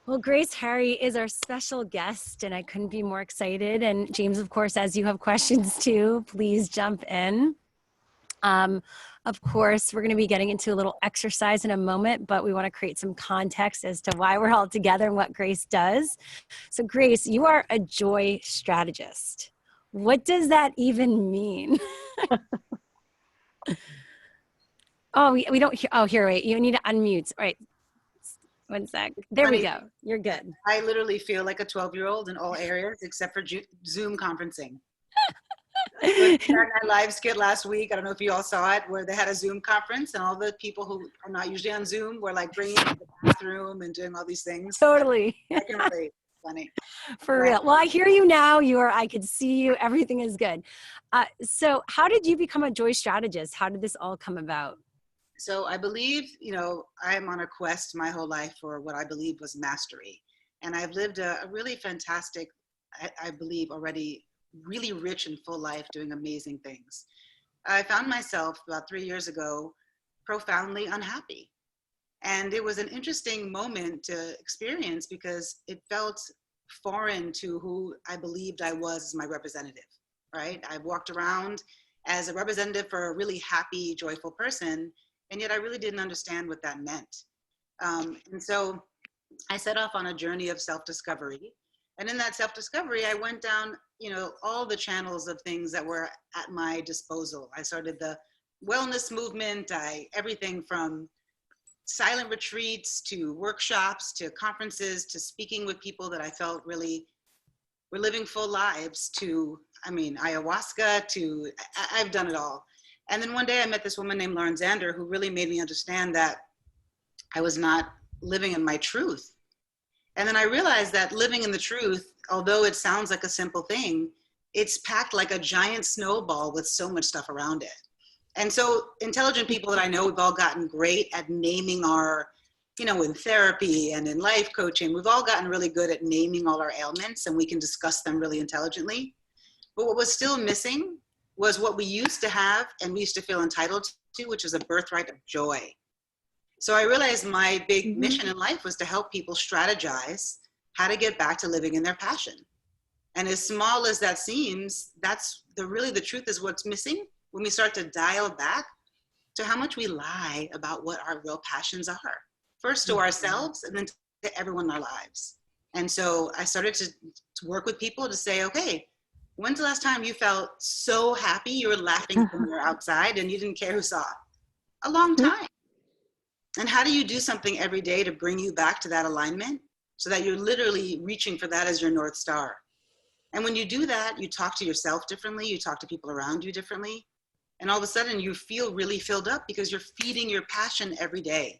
Well, Grace Harry is our special guest, and I couldn't be more excited. And James, of course, as you have questions too, please jump in. Of course, we're going to be getting into a little exercise in a moment, but we want to create some context as to why we're all together and what Grace does. So, Grace, you are a joy strategist. What does that even mean? Oh, we don't hear. Oh, here, wait. You need to unmute. All right. 1 sec. There we go. You're good. I literally feel like a 12-year-old in all areas except for Zoom conferencing. Saturday Night Live skit last week, I don't know if you all saw it, where they had a Zoom conference and all the people who are not usually on Zoom were like bringing it to the bathroom and doing all these things. Totally. I can relate. Funny. For real. Well, I hear you now. I could see you. Everything is good. So how did you become a joy strategist? How did this all come about? So I believe, I'm on a quest my whole life for what I believe was mastery. And I've lived a really fantastic, I believe already really rich and full life doing amazing things. I found myself about 3 years ago profoundly unhappy. And it was an interesting moment to experience because it felt foreign to who I believed I was as my representative, right? I've walked around as a representative for a really happy, joyful person, and yet I really didn't understand what that meant. And so I set off on a journey of self-discovery. And in that self-discovery, I went down, all the channels of things that were at my disposal. I started the wellness movement, everything from silent retreats to workshops to conferences to speaking with people that I felt really were living full lives to, ayahuasca to, I've done it all. And then one day I met this woman named Lauren Zander who really made me understand that I was not living in my truth. And then I realized that living in the truth, although it sounds like a simple thing, it's packed like a giant snowball with so much stuff around it. And so intelligent people that I know, we've all gotten great at naming our, in therapy and in life coaching, we've all gotten really good at naming all our ailments and we can discuss them really intelligently. But what was still missing was what we used to have and we used to feel entitled to, which is a birthright of joy. So I realized my big mission in life was to help people strategize how to get back to living in their passion. And as small as that seems, that's the truth is what's missing when we start to dial back to how much we lie about what our real passions are. First to ourselves and then to everyone in our lives. And so I started to work with people to say, okay, when's the last time you felt so happy you were laughing from your outside and you didn't care who saw it? A long time. And how do you do something every day to bring you back to that alignment so that you're literally reaching for that as your North Star? And when you do that, you talk to yourself differently, you talk to people around you differently, and all of a sudden you feel really filled up because you're feeding your passion every day.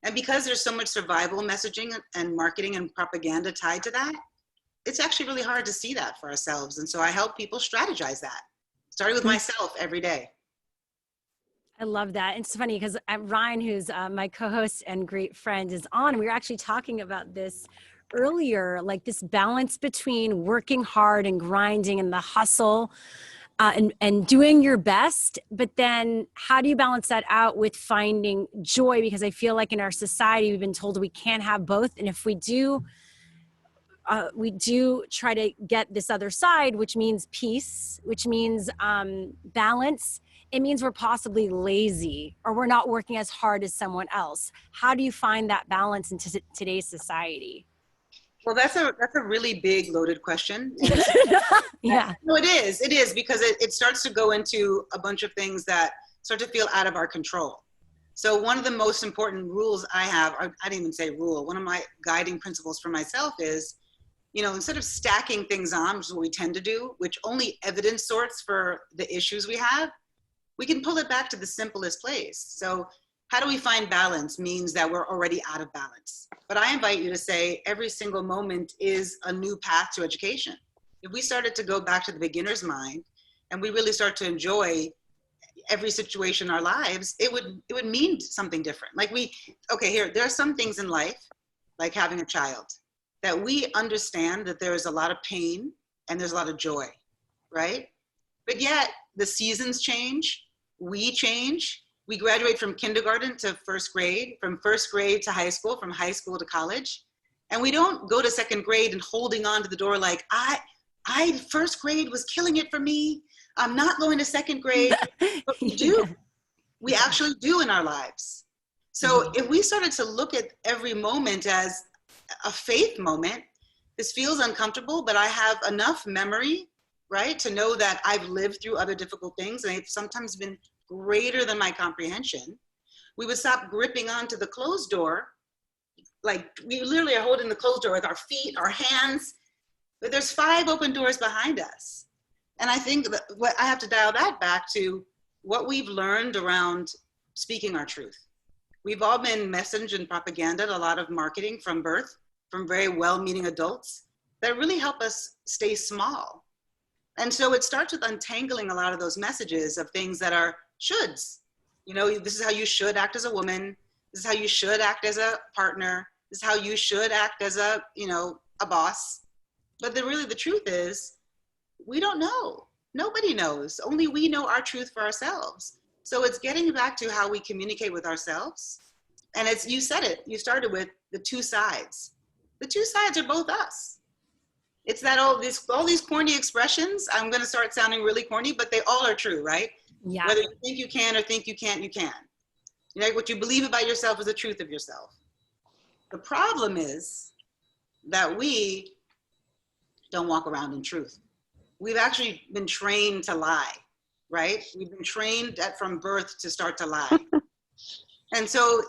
And because there's so much survival messaging and marketing and propaganda tied to that, it's actually really hard to see that for ourselves. And so I help people strategize that, starting with myself every day. I love that. It's funny because Ryan, who's my co-host and great friend, is on. We were actually talking about this earlier, like this balance between working hard and grinding and the hustle and doing your best. But then how do you balance that out with finding joy? Because I feel like in our society, we've been told we can't have both. And if we do try to get this other side, which means peace, which means balance. It means we're possibly lazy or we're not working as hard as someone else. How do you find that balance in today's society? Well, that's a really big loaded question. Yeah. No, it is because it starts to go into a bunch of things that start to feel out of our control. So one of the most important rules I have, I didn't even say rule, one of my guiding principles for myself is, instead of stacking things on, which is what we tend to do, which only evidence sorts for the issues we have, we can pull it back to the simplest place. So how do we find balance means that we're already out of balance. But I invite you to say every single moment is a new path to education. If we started to go back to the beginner's mind and we really start to enjoy every situation in our lives, it would mean something different. There are some things in life, like having a child, that we understand that there is a lot of pain and there's a lot of joy, right? But yet the seasons change, we change. We graduate from kindergarten to first grade, from first grade to high school, from high school to college. And we don't go to second grade and holding on to the door like, first grade was killing it for me. I'm not going to second grade. But we do. We actually do in our lives. So if we started to look at every moment as a faith moment, this feels uncomfortable, but I have enough memory, right, to know that I've lived through other difficult things and they've sometimes been greater than my comprehension. We would stop gripping onto the closed door. Like we literally are holding the closed door with our feet, our hands, but there's 5 open doors behind us. And I think that what I have to dial that back to what we've learned around speaking our truth. We've all been messaged and propaganda, a lot of marketing from birth, from very well-meaning adults that really help us stay small. And so it starts with untangling a lot of those messages of things that are shoulds. You know, this is how you should act as a woman. This is how you should act as a partner. This is how you should act as a, a boss. But the truth is, we don't know. Nobody knows. Only we know our truth for ourselves. So it's getting back to how we communicate with ourselves. And you said it, you started with the 2 sides. The 2 sides are both us. It's that all these corny expressions, I'm going to start sounding really corny, but they all are true, right? Yeah. Whether you think you can or think you can't, you can. You know, what you believe about yourself is the truth of yourself. The problem is that we don't walk around in truth. We've actually been trained to lie, right? We've been trained from birth to start to lie. And so,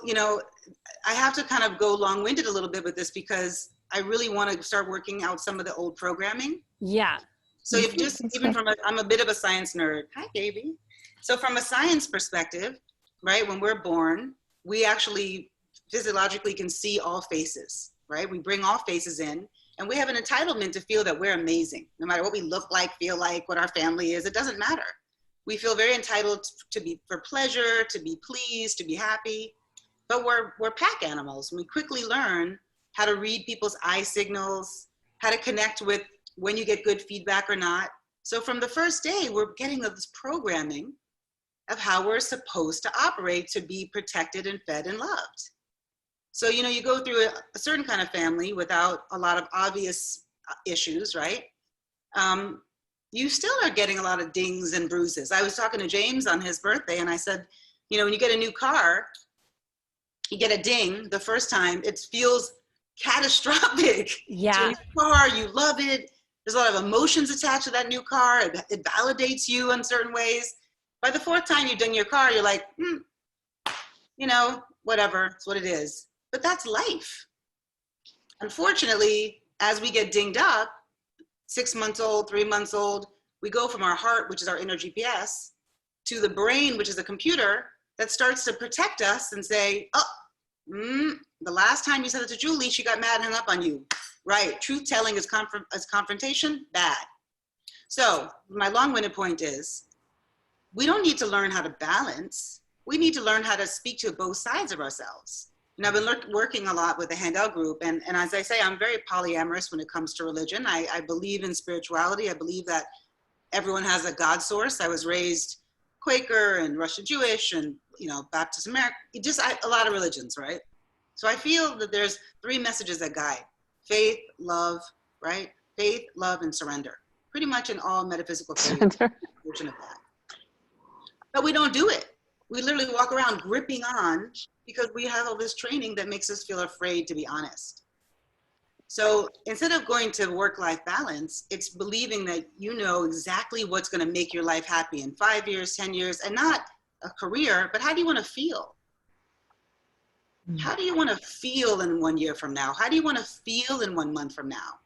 I have to kind of go long-winded a little bit with this because I really want to start working out some of the old programming. Yeah. So I'm a bit of a science nerd. Hi, baby. So from a science perspective, right, when we're born, we actually physiologically can see all faces, right? We bring all faces in. And we have an entitlement to feel that we're amazing. No matter what we look like, feel like, what our family is, it doesn't matter. We feel very entitled for pleasure, to be pleased, to be happy. But we're pack animals. We quickly learn how to read people's eye signals, how to connect with when you get good feedback or not. So from the first day, we're getting this programming of how we're supposed to operate to be protected and fed and loved. So, you go through a certain kind of family without a lot of obvious issues, right? You still are getting a lot of dings and bruises. I was talking to James on his birthday and I said, when you get a new car, you get a ding the first time, it feels catastrophic. Yeah. To a new car, you love it. There's a lot of emotions attached to that new car. It validates you in certain ways. By the 4th time you ding your car, you're like, whatever, it's what it is. But that's life. Unfortunately, as we get dinged up, 6 months old, 3 months old, we go from our heart, which is our inner GPS, to the brain, which is a computer that starts to protect us and say, the last time you said it to Julie, she got mad and hung up on you. Right, truth telling is confrontation, bad. So my long-winded point is, we don't need to learn how to balance. We need to learn how to speak to both sides of ourselves. And I've been working a lot with the Handel group. And as I say, I'm very polyamorous when it comes to religion. I believe in spirituality. I believe that everyone has a God source. I was raised Quaker and Russian Jewish and, Baptist American, a lot of religions, right? So I feel that there's 3 messages that guide: faith, love, right? Faith, love, and surrender. Pretty much in all metaphysical faith. Version of that. But we don't do it. We literally walk around gripping on because we have all this training that makes us feel afraid to be honest. So instead of going to work-life balance, it's believing that you know exactly what's going to make your life happy in 5 years, 10 years, and not a career, but how do you want to feel? How do you want to feel in 1 year from now? How do you want to feel in 1 month from now?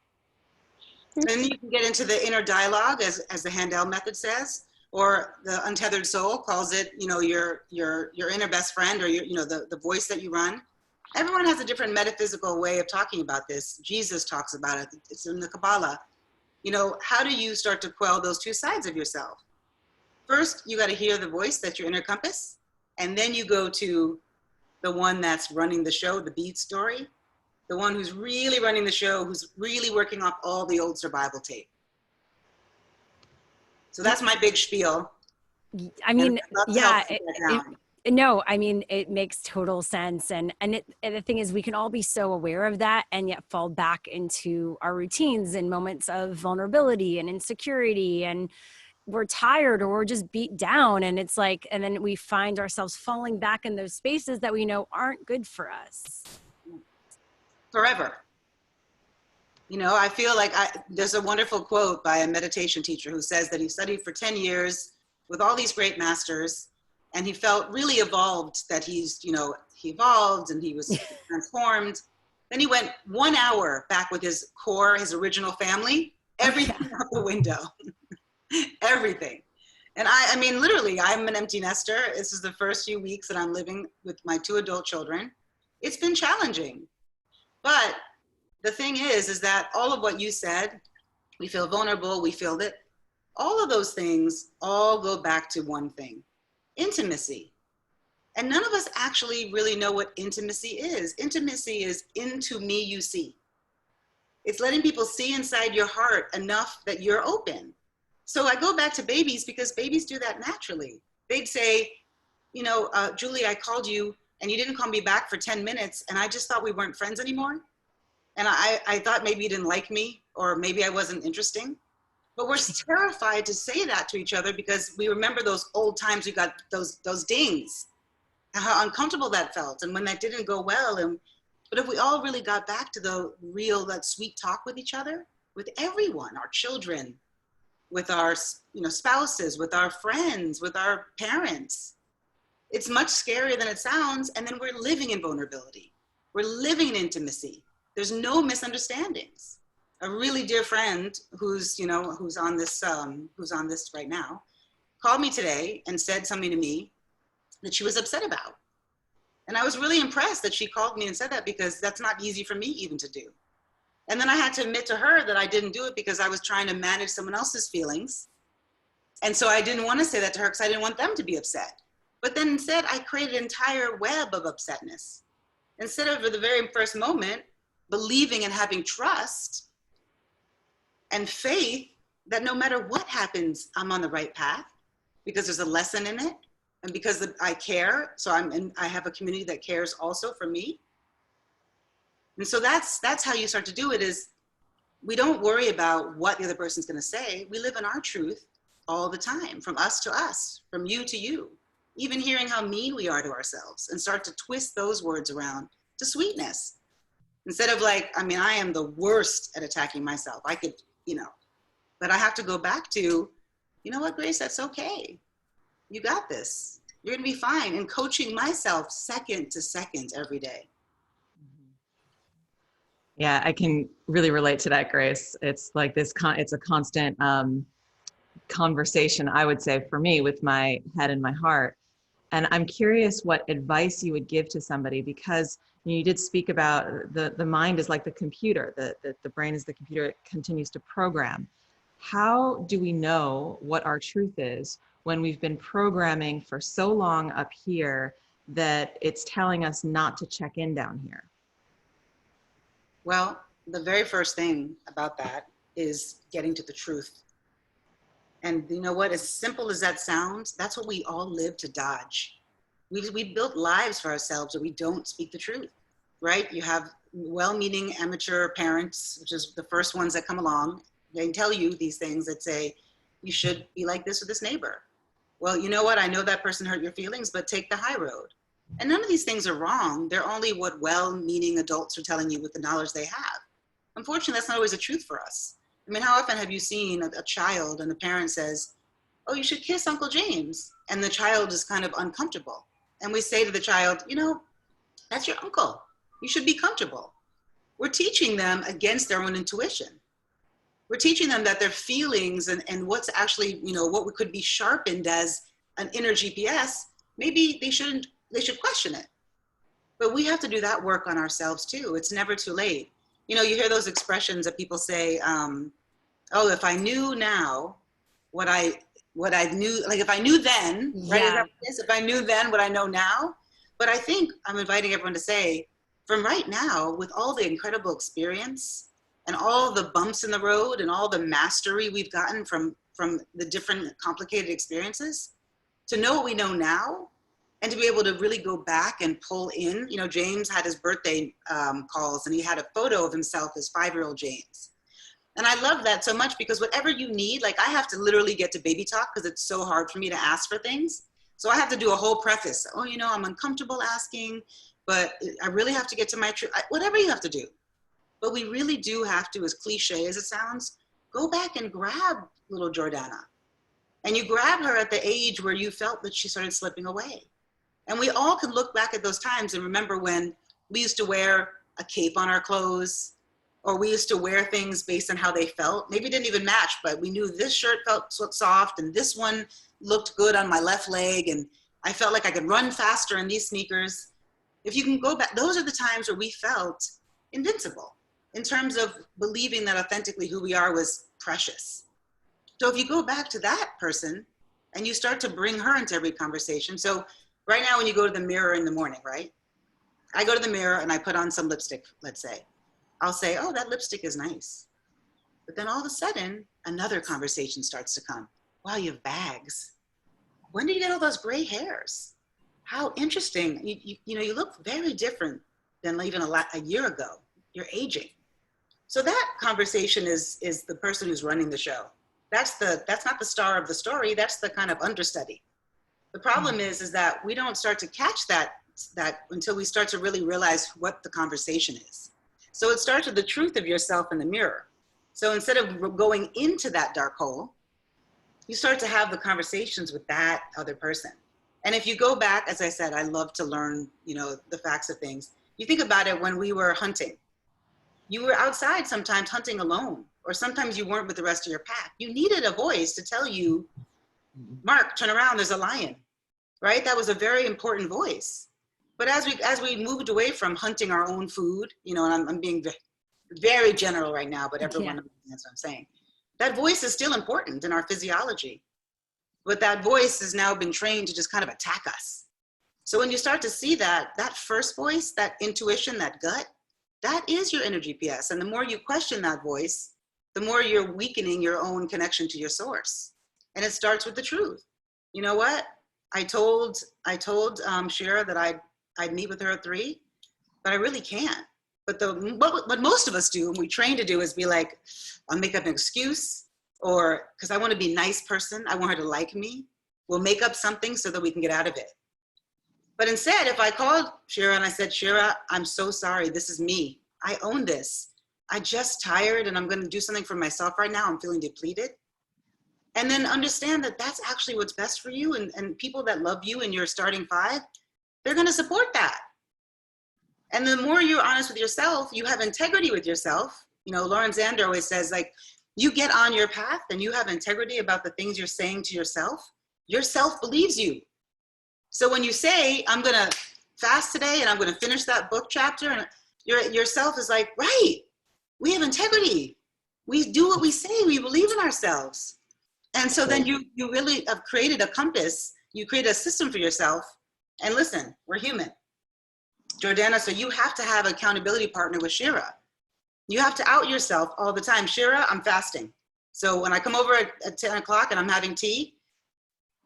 And then you can get into the inner dialogue, as the Handel method says, or the untethered soul calls it, your inner best friend, or the voice that you run. Everyone has a different metaphysical way of talking about this. Jesus talks about it. It's in the Kabbalah. How do you start to quell those 2 sides of yourself? First, you got to hear the voice that's your inner compass, and then you go to the one that's running the show, the beat story, the one who's really running the show, who's really working off all the old survival tape. So that's my big spiel. I mean, yeah, No, I mean, it makes total sense. And the thing is, we can all be so aware of that and yet fall back into our routines in moments of vulnerability and insecurity. And we're tired or we're just beat down. And it's like, and then we find ourselves falling back in those spaces that we know aren't good for us. Forever. You know, I feel like there's a wonderful quote by a meditation teacher who says that he studied for 10 years with all these great masters, and he felt really evolved, that he evolved and he was transformed. Then he went 1 hour back with his core, his original family, everything out the window, everything. And I mean, literally, I'm an empty nester. This is the first few weeks that I'm living with my 2 adult children. It's been challenging, but the thing is that all of what you said, we feel vulnerable, we feel that, all of those things all go back to one thing: intimacy. And none of us actually really know what intimacy is. Intimacy is into me you see. It's letting people see inside your heart enough that you're open. So I go back to babies because babies do that naturally. They'd say, Julie, I called you and you didn't call me back for 10 minutes and I just thought we weren't friends anymore. And I thought maybe you didn't like me, or maybe I wasn't interesting. But we're terrified to say that to each other because we remember those old times we got those dings, and how uncomfortable that felt, and when that didn't go well. But if we all really got back to that sweet talk with each other, with everyone, our children, with our spouses, with our friends, with our parents, it's much scarier than it sounds. And then we're living in vulnerability. We're living in intimacy. There's no misunderstandings. A really dear friend who's on this right now called me today and said something to me that she was upset about. And I was really impressed that she called me and said that, because that's not easy for me even to do. And then I had to admit to her that I didn't do it because I was trying to manage someone else's feelings. And so I didn't want to say that to her because I didn't want them to be upset. But then instead I created an entire web of upsetness. Instead of, at the very first moment, believing and having trust and faith that no matter what happens, I'm on the right path, because there's a lesson in it, and because I care. So I have a community that cares also for me. And so that's how you start to do it. Is we don't worry about what the other person's going to say. We live in our truth all the time, from us to us, from you to you, even hearing how mean we are to ourselves, and start to twist those words around to sweetness. Instead of I am the worst at attacking myself. I could, but I have to go back to, you know what, Grace, that's okay. You got this. You're going to be fine. And coaching myself second to second every day. Yeah, I can really relate to that, Grace. It's like this, it's a constant conversation, I would say, for me, with my head and my heart. And I'm curious what advice you would give to somebody, because you did speak about the mind is like the computer, the brain is the computer, it continues to program. How do we know what our truth is when we've been programming for so long up here that it's telling us not to check in down here? Well, the very first thing about that is getting to the truth. And you know what, as simple as that sounds, that's what we all live to dodge. We built lives for ourselves where we don't speak the truth, right? You have well-meaning amateur parents, which is the first ones that come along. They tell you these things that say, you should be like this with this neighbor. Well, you know what? I know that person hurt your feelings, but take the high road. And none of these things are wrong. They're only what well-meaning adults are telling you with the knowledge they have. Unfortunately, that's not always the truth for us. I mean, how often have you seen a child and the parent says, oh, you should kiss Uncle James. And the child is kind of uncomfortable. And we say to the child, that's your uncle. You should be comfortable. We're teaching them against their own intuition. We're teaching them that their feelings and what's actually, what could be sharpened as an inner GPS, maybe they should question it. But we have to do that work on ourselves too. It's never too late. You hear those expressions that people say, oh, if I knew now what I knew, like if I knew then, right? Yeah. If I knew then what I know now. But I think I'm inviting everyone to say, from right now, with all the incredible experience and all the bumps in the road and all the mastery we've gotten from the different complicated experiences, to know what we know now and to be able to really go back and pull in. You know, James had his birthday calls, and he had a photo of himself as 5-year-old James. And I love that so much, because whatever you need, like I have to literally get to baby talk because it's so hard for me to ask for things. So I have to do a whole preface. Oh, you know, I'm uncomfortable asking, but I really have to get to my truth. Whatever you have to do. But we really do have to, as cliche as it sounds, go back and grab little Jordana. And you grab her at the age where you felt that she started slipping away. And we all can look back at those times and remember when we used to wear a cape on our clothes, or we used to wear things based on how they felt. Maybe it didn't even match, but we knew this shirt felt soft and this one looked good on my left leg, and I felt like I could run faster in these sneakers. If you can go back, those are the times where we felt invincible in terms of believing that authentically who we are was precious. So if you go back to that person and you start to bring her into every conversation. So right now when you go to the mirror in the morning, right? I go to the mirror and I put on some lipstick, let's say. I'll say, oh, that lipstick is nice. But then all of a sudden, another conversation starts to come. Wow, you have bags. When did you get all those gray hairs? How interesting. You know, you look very different than even a year ago. You're aging. So that conversation is the person who's running the show. That's not the star of the story. That's the kind of understudy. The problem is that we don't start to catch that until we start to really realize what the conversation is. So it starts with the truth of yourself in the mirror. So instead of going into that dark hole, you start to have the conversations with that other person. And if you go back, as I said, I love to learn, you know, the facts of things. You think about it when we were hunting. You were outside sometimes hunting alone, or sometimes you weren't with the rest of your pack. You needed a voice to tell you, Mark, turn around, there's a lion, right? That was a very important voice. But as we moved away from hunting our own food, you know, and I'm being very general right now, but everyone understands what I'm saying. That voice is still important in our physiology, but that voice has now been trained to just kind of attack us. So when you start to see that first voice, that intuition, that gut, that is your inner GPS. And the more you question that voice, the more you're weakening your own connection to your source. And it starts with the truth. You know what? I told Shira that I'd meet with her at 3, but I really can't. But what most of us do, and we train to do, is be like, I'll make up an excuse, or because I want to be a nice person, I want her to like me. We'll make up something so that we can get out of it. But instead, if I called Shira and I said, Shira, I'm so sorry, this is me. I own this. I just tired and I'm going to do something for myself right now. I'm feeling depleted. And then understand that that's actually what's best for you. And people that love you in your starting 5, they're going to support that. And the more you're honest with yourself, you have integrity with yourself. You know, Lauren Zander always says, like, you get on your path and you have integrity about the things you're saying to yourself believes you. So when you say, I'm going to fast today and I'm going to finish that book chapter, and yourself is like, right, we have integrity. We do what we say. We believe in ourselves. And so then you really have created a compass. You create a system for yourself. And listen, we're human. Jordana, so you have to have an accountability partner with Shira. You have to out yourself all the time. Shira, I'm fasting. So when I come over at 10 o'clock and I'm having tea,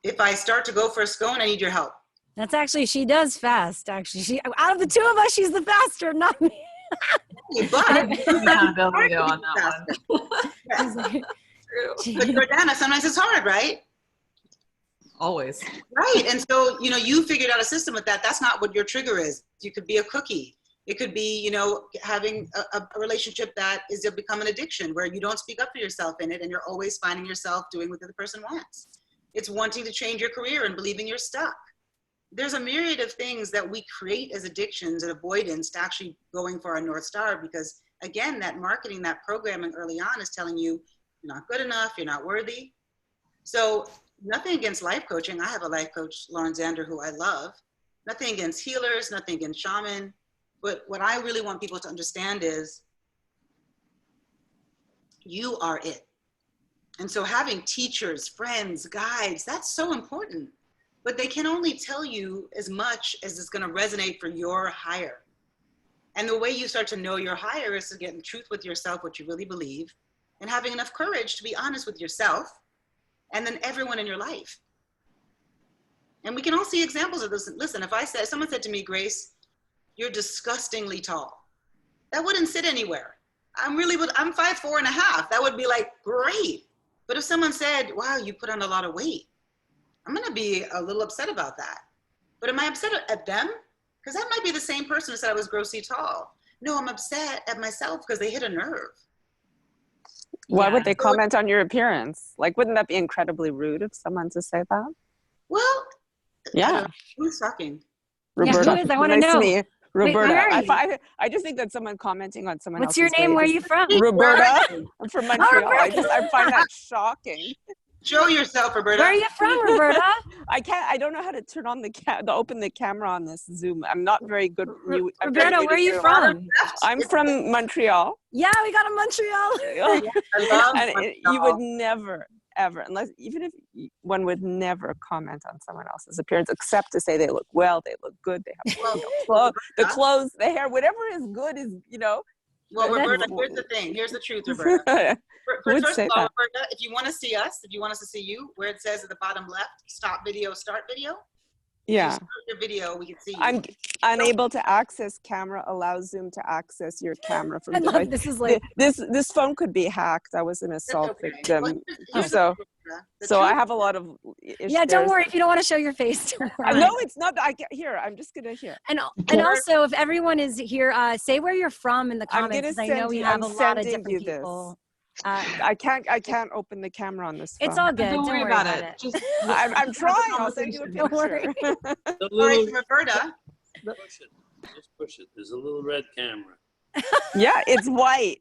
if I start to go for a scone, I need your help. That's actually, she does fast. Actually, she, out of the 2 of us, she's the faster, not me. But accountability on that one. Yeah. But Jordana, sometimes it's hard, right? Always. Right. And so, you know, you figured out a system with that. That's not what your trigger is. You could be a cookie. It could be, you know, having a relationship that is to become an addiction where you don't speak up for yourself in it and you're always finding yourself doing what the other person wants. It's wanting to change your career and believing you're stuck. There's a myriad of things that we create as addictions and avoidance to actually going for our North Star, because again, that marketing, that programming early on is telling you you're not good enough, you're not worthy. So nothing against life coaching. I have a life coach, Lauren Zander, who I love. Nothing against healers, nothing against shaman. But what I really want people to understand is you are it. And so having teachers, friends, guides, that's so important. But they can only tell you as much as it's going to resonate for your higher. And the way you start to know your higher is to get in truth with yourself, what you really believe, and having enough courage to be honest with yourself and then everyone in your life. And we can all see examples of this. Listen, if someone said to me, Grace, you're disgustingly tall, that wouldn't sit anywhere. I'm 5'4.5". That would be like, great. But if someone said, wow, you put on a lot of weight, I'm gonna be a little upset about that. But am I upset at them? Because that might be the same person who said I was grossly tall. No, I'm upset at myself because they hit a nerve. Why would they comment on your appearance? Like, wouldn't that be incredibly rude of someone to say that? Well, yeah. Who's talking? Roberta. Yeah, who is? I want to nice know. To meet you. Roberta. Wait, I just think that someone commenting on someone What's else's your name? weight Where are you from? Roberta. I'm from Montreal. Oh, I find that shocking. Show yourself, Roberta. Where are you from, Roberta? I don't know how to turn on to open the camera on this Zoom. I'm not very good. Roberta, where are you from? I'm from Montreal. Yeah, we got a Montreal. Yeah, I love and you would never, ever, even if one would never comment on someone else's appearance, except to say they look well, they look good, they have the clothes, the hair, whatever is good is, Well, Roberta, here's the thing. Here's the truth, Roberta. First of all, Roberta, if you want to see us, if you want us to see you, where it says at the bottom left, stop video, start video. Yeah. Start your video, we can see you. I'm unable to access camera, allows Zoom to access your camera from device. Love, this is like this phone could be hacked. I was an assault victim. So I have a lot of issues. Yeah, don't worry if you don't want to show your face. No, it's not. I'm just gonna hear. And also, if everyone is here, say where you're from in the comments. I know we have a lot of different people. I can't open the camera on this phone. It's all good. Don't worry about it. Just, I'm trying. I'll send you a picture. Don't worry. All right, Roberta. Just push it. There's a little red camera. Yeah, it's white.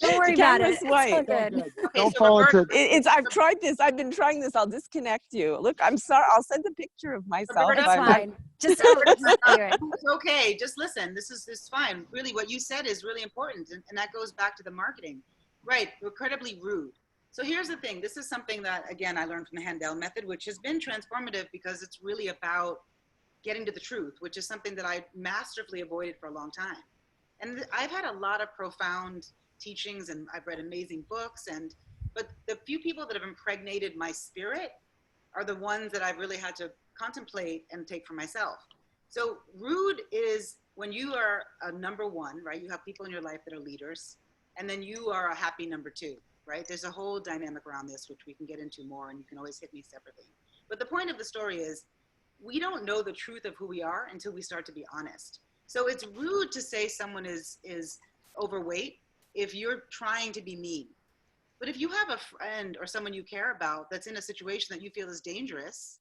Don't worry about it. White. It's all good. Okay, so Roberta, I've tried this. I've been trying this. I'll disconnect you. Look, I'm sorry. I'll send a picture of myself. It's fine. Just do it. it's okay. Just listen. This is fine. Really, what you said is really important, and that goes back to the marketing. Right, incredibly rude. So here's the thing. This is something that, again, I learned from the Handel method, which has been transformative because it's really about getting to the truth, which is something that I masterfully avoided for a long time. And I've had a lot of profound teachings and I've read amazing books, but the few people that have impregnated my spirit are the ones that I've really had to contemplate and take for myself. So rude is when you are a number one, right? You have people in your life that are leaders. And then you are a happy number two, right? There's a whole dynamic around this, which we can get into more, and you can always hit me separately. But the point of the story is, we don't know the truth of who we are until we start to be honest. So it's rude to say someone is overweight if you're trying to be mean. But if you have a friend or someone you care about that's in a situation that you feel is dangerous,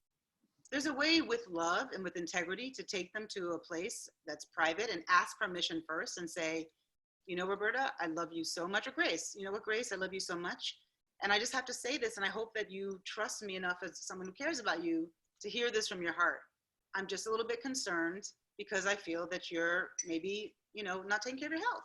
there's a way with love and with integrity to take them to a place that's private and ask permission first and say, you know, Roberta, I love you so much. Or Grace, you know what, Grace, I love you so much. And I just have to say this, and I hope that you trust me enough as someone who cares about you to hear this from your heart. I'm just a little bit concerned because I feel that you're maybe, not taking care of your health.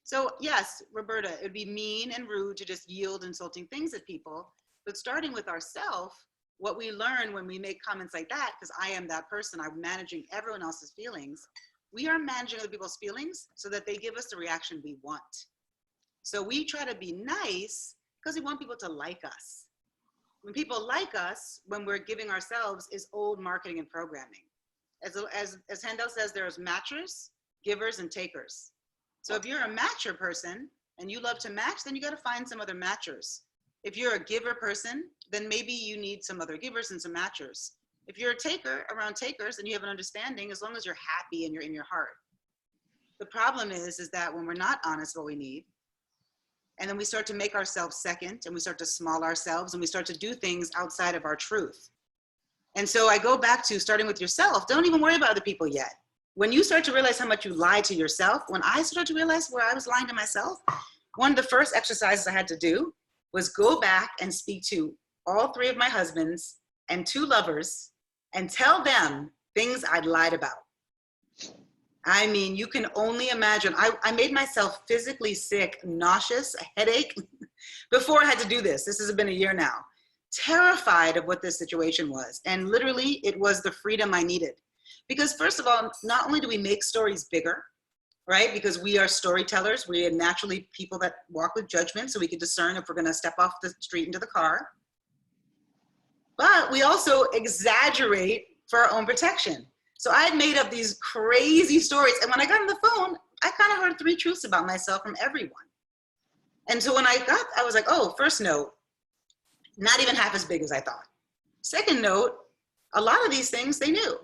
So yes, Roberta, it would be mean and rude to just yield insulting things at people. But starting with ourselves, what we learn when we make comments like that, because I am that person, I'm managing everyone else's feelings. We are managing other people's feelings so that they give us the reaction we want. So we try to be nice because we want people to like us. When people like us, when we're giving ourselves, is old marketing and programming. As Handel says, there's matchers, givers, and takers. So if you're a matcher person and you love to match, then you got to find some other matchers. If you're a giver person, then maybe you need some other givers and some matchers. If you're a taker around takers and you have an understanding, as long as you're happy and you're in your heart. The problem is that when we're not honest what we need, and then we start to make ourselves second and we start to small ourselves and we start to do things outside of our truth. And so I go back to starting with yourself. Don't even worry about other people yet. When you start to realize how much you lie to yourself, when I started to realize where I was lying to myself, one of the first exercises I had to do was go back and speak to all three of my husbands and two lovers and tell them things I'd lied about. I mean, you can only imagine. I made myself physically sick, nauseous, a headache before I had to do this. This has been a year now. Terrified of what this situation was. And literally, it was the freedom I needed. Because first of all, not only do we make stories bigger, right? Because we are storytellers. We are naturally people that walk with judgment, so we can discern if we're going to step off the street into the car. But we also exaggerate for our own protection. So I had made up these crazy stories. And when I got on the phone, I kind of heard 3 truths about myself from everyone. And so when I was like, oh, first note, not even half as big as I thought. Second note, a lot of these things they knew,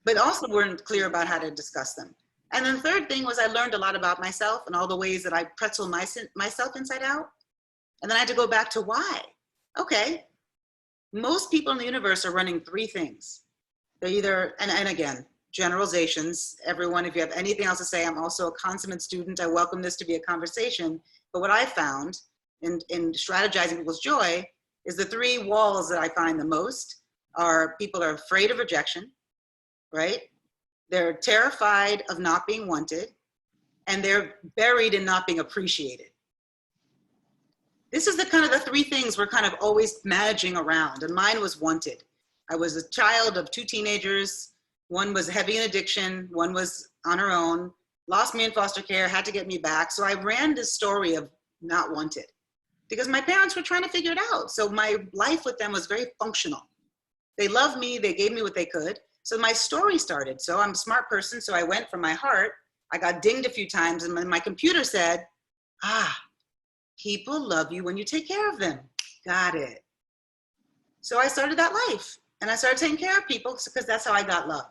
but also weren't clear about how to discuss them. And then the third thing was I learned a lot about myself and all the ways that I pretzel myself inside out. And then I had to go back to why. Okay, most people in the universe are running 3 things. They're either, and again, generalizations. Everyone, if you have anything else to say, I'm also a consummate student. I welcome this to be a conversation. But what I found in strategizing people's joy is the 3 walls that I find the most are people are afraid of rejection, right? They're terrified of not being wanted, and they're buried in not being appreciated. This is the kind of the 3 things we're kind of always managing around, and mine was wanted. I was a child of 2 teenagers. One was heavy in addiction, one was on her own, lost me in foster care, had to get me back. So I ran this story of not wanted because my parents were trying to figure it out. So my life with them was very functional. They loved me, they gave me what they could. So my story started. So I'm a smart person, so I went from my heart. I got dinged a few times and my computer said, people love you when you take care of them. Got it. So I started that life and I started taking care of people because that's how I got love.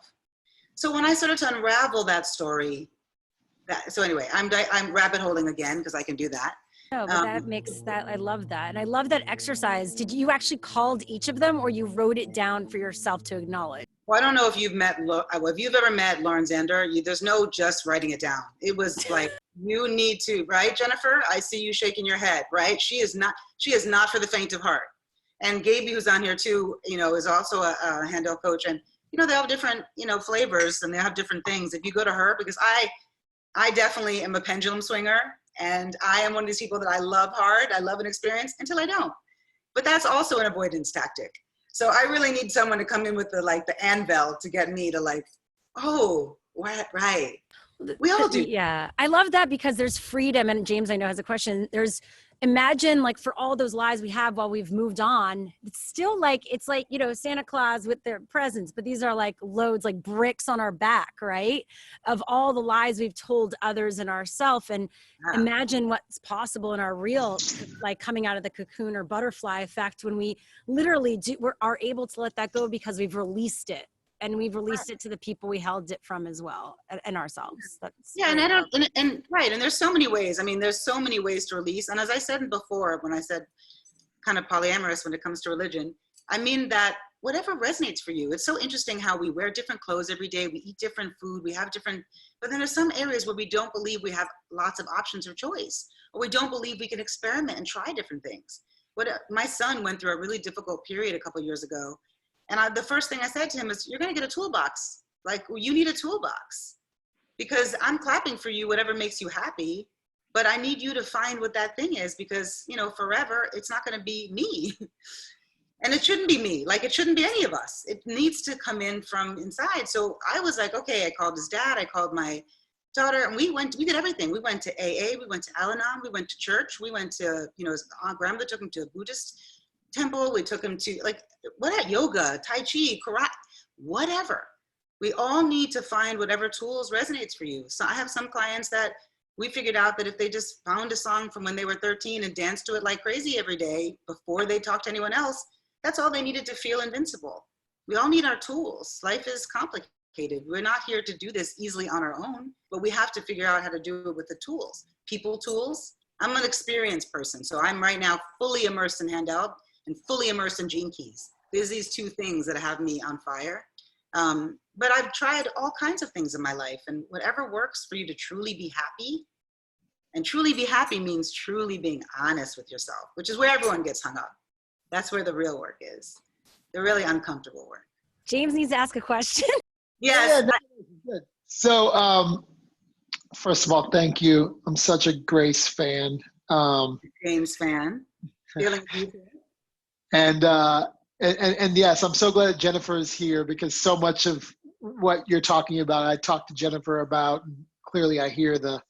So when I started to unravel that story, so anyway, I'm rabbit holing again because I can do that. No, but that makes that, I love that. And I love that exercise. Did you actually called each of them or you wrote it down for yourself to acknowledge? Well, I don't know if you've if you've ever met Lauren Zander, there's no just writing it down. It was like, you need to, right, Jennifer? I see you shaking your head, right? She is not for the faint of heart. And Gaby, who's on here too, is also a handle coach. And, they all have different, flavors and they have different things. If you go to her, because I definitely am a pendulum swinger and I am one of these people that I love hard. I love an experience until I don't. But that's also an avoidance tactic. So I really need someone to come in with the anvil to get me to oh, what, right. We all do. Yeah. I love that because there's freedom. And James, I know has a question. Imagine for all those lives we have while we've moved on, it's still it's Santa Claus with their presents, but these are loads, bricks on our back, right? Of all the lies we've told others and ourselves. And imagine what's possible in our real, coming out of the cocoon or butterfly effect when we literally are able to let that go because we've released it. And we've released it to the people we held it from as well, and ourselves. That's right. And there's so many ways. I mean, there's so many ways to release. And as I said before, when I said kind of polyamorous when it comes to religion, I mean that whatever resonates for you. It's so interesting how we wear different clothes every day. We eat different food. We have different, but then there's some areas where we don't believe we have lots of options of choice, or we don't believe we can experiment and try different things. My son went through a really difficult period a couple of years ago. And the first thing I said to him is, you're going to get a toolbox. You need a toolbox because I'm clapping for you, whatever makes you happy, but I need you to find what that thing is because, forever, it's not going to be me. And it shouldn't be me. It shouldn't be any of us. It needs to come in from inside. So I was like, okay, I called his dad. I called my daughter and we did everything. We went to AA, we went to Al-Anon, we went to church. We went to, his aunt grandmother took him to a Buddhist temple. We took him to yoga, Tai Chi, karate, whatever. We all need to find whatever tools resonates for you. So I have some clients that we figured out that if they just found a song from when they were 13 and danced to it like crazy every day before they talked to anyone else, that's all they needed to feel invincible. We all need our tools. Life is complicated. We're not here to do this easily on our own, but we have to figure out how to do it with the tools. People tools. I'm an experienced person. So I'm right now fully immersed in Handel and fully immersed in Gene Keys. There's these 2 things that have me on fire. But I've tried all kinds of things in my life and whatever works for you to truly be happy. And truly be happy means truly being honest with yourself, which is where everyone gets hung up. That's where the real work is. The really uncomfortable work. James needs to ask a question. Yes. Yeah, good. So, first of all, thank you. I'm such a Grace fan. James fan. Feeling beautiful. And yes, I'm so glad Jennifer is here because so much of what you're talking about, I talked to Jennifer about, and clearly I hear the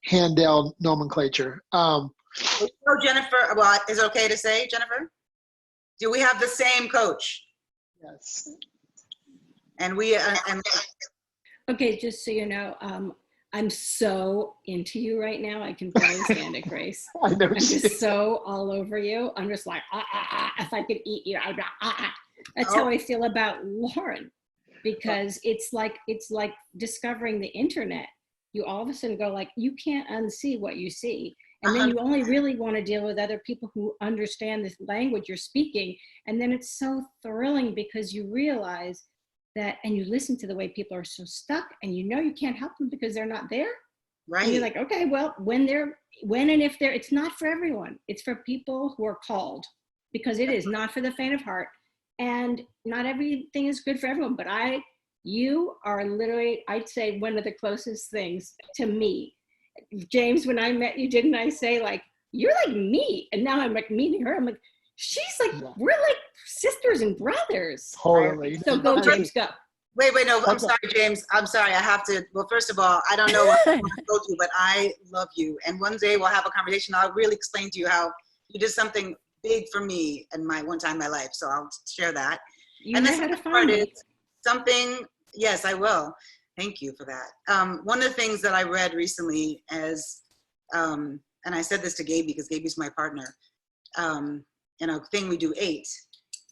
Handel nomenclature. Jennifer, well, is it okay to say, Jennifer? Do we have the same coach? Yes. And we, and Okay, just so you know, I'm so into you right now. I can barely stand it, Grace. I know. I'm just so all over you. I'm just like, if I could eat you, I'd, That's how I feel about Lauren, because it's like discovering the internet. You all of a sudden go like, you can't unsee what you see. And then you only really want to deal with other people who understand this language you're speaking. And then it's so thrilling because you realize that, and you listen to the way people are so stuck, and you know you can't help them because they're not there. right. And you're like, okay, well, when and if they're, it's not for everyone. It's for people who are called, because it is not for the faint of heart. And not everything is good for everyone. But you are literally, I'd say, one of the closest things to me. James, when I met you, didn't I say like, you're like me? And now I'm like meeting her. I'm like, she's like, we're like sisters and brothers. Totally. So go, James, go. Wait, no, I'm Okay. sorry, James. I'm sorry. I have to, well, first of all, I don't know what I told you, but I love you. And one day we'll have a conversation. I'll really explain to you how you did something big for me in my one time in my life. So I'll share that. You And know the how to second find part me. is something, yes, I will. Thank you for that. One of the things that I read recently as, and I said this to Gaby because Gaby's my partner, in a thing we do 8.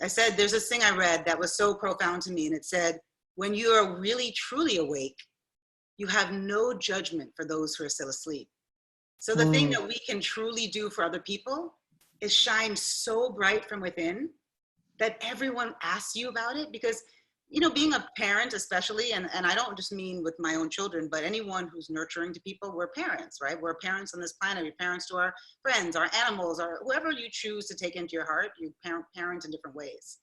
I said, there's this thing I read that was so profound to me. And it said, when you are really, truly awake, you have no judgment for those who are still asleep. So the thing that we can truly do for other people is shine so bright from within that everyone asks you about it. Because, you know, being a parent especially, and I don't just mean with my own children, but anyone who's nurturing to people, we're parents, right? We're parents on this planet. We're parents to our friends, our animals, or whoever you choose to take into your heart. You parent in different ways.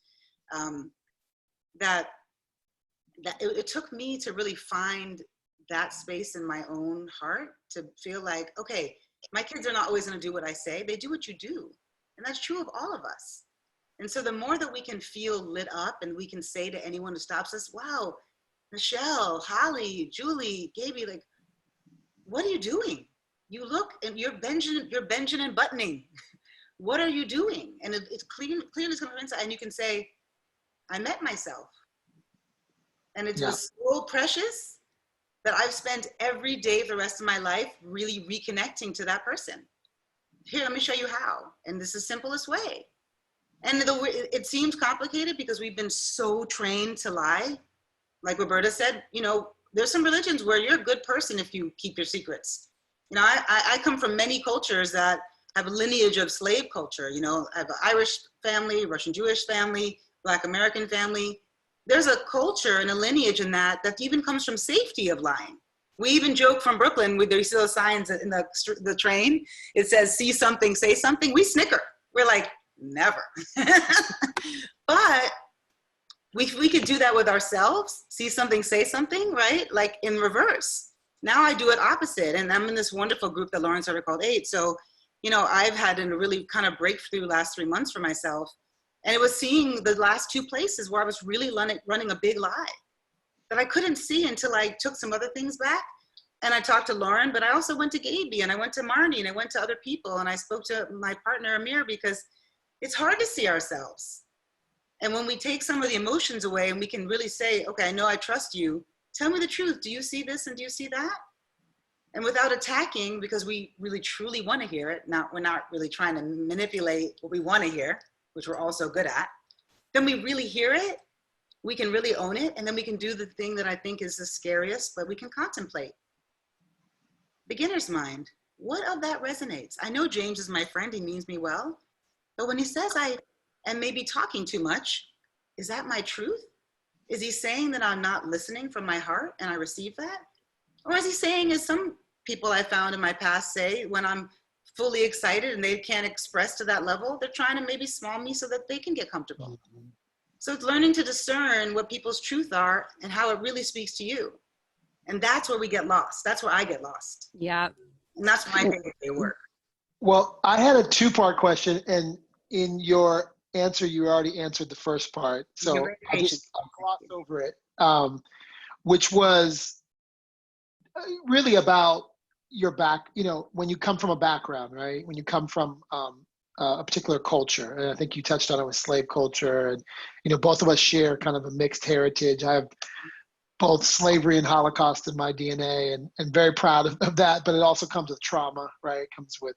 It took me to really find that space in my own heart to feel like, okay, my kids are not always going to do what I say. They do what you do. And that's true of all of us. And so the more that we can feel lit up and we can say to anyone who stops us, wow, Michelle, Holly, Julie, Gaby, like, what are you doing? You look and you're bending and buttoning. What are you doing? And it's clearly coming from inside. And you can say, I met myself. And it was so precious that I've spent every day for the rest of my life really reconnecting to that person. Here, let me show you how. And this is the simplest way. And it seems complicated because we've been so trained to lie. Like Roberta said, you know, there's some religions where you're a good person if you keep your secrets. You know, I come from many cultures that have a lineage of slave culture. You know, I have an Irish family, Russian Jewish family, Black American family. There's a culture and a lineage in that even comes from safety of lying. We even joke from Brooklyn, with there still signs in the train. It says, see something, say something. We snicker. We're like, never. But we could do that with ourselves. See something, say something, right? Like in reverse. Now I do it opposite. And I'm in this wonderful group that Lauren started called 8. So, you know, I've had a really kind of breakthrough last 3 months for myself. And it was seeing the last 2 places where I was really running a big lie that I couldn't see until I took some other things back. And I talked to Lauren, but I also went to Gaby and I went to Marnie and I went to other people and I spoke to my partner Amir, because it's hard to see ourselves. And when we take some of the emotions away and we can really say, okay, I know I trust you. Tell me the truth. Do you see this and do you see that? And without attacking, because we really truly want to hear it. We're not really trying to manipulate what we want to hear, which we're also good at. Then we really hear it. We can really own it. And then we can do the thing that I think is the scariest, but we can contemplate. Beginner's mind. What of that resonates? I know James is my friend. He means me well. But when he says I am maybe talking too much, is that my truth? Is he saying that I'm not listening from my heart and I receive that? Or is he saying, as some people I found in my past say, when I'm fully excited and they can't express to that level, they're trying to maybe small me so that they can get comfortable. So it's learning to discern what people's truth are and how it really speaks to you. And that's where we get lost. That's where I get lost. Yeah. And that's my day-to-day work. Well, I had a 2-part question, and in your answer, you already answered the first part. So I'll gloss over it, which was really about your back, you know, when you come from a background, right? When you come from a particular culture, and I think you touched on it with slave culture, and both of us share kind of a mixed heritage. I have both slavery and Holocaust in my DNA, and very proud of that. But it also comes with trauma, right? It comes with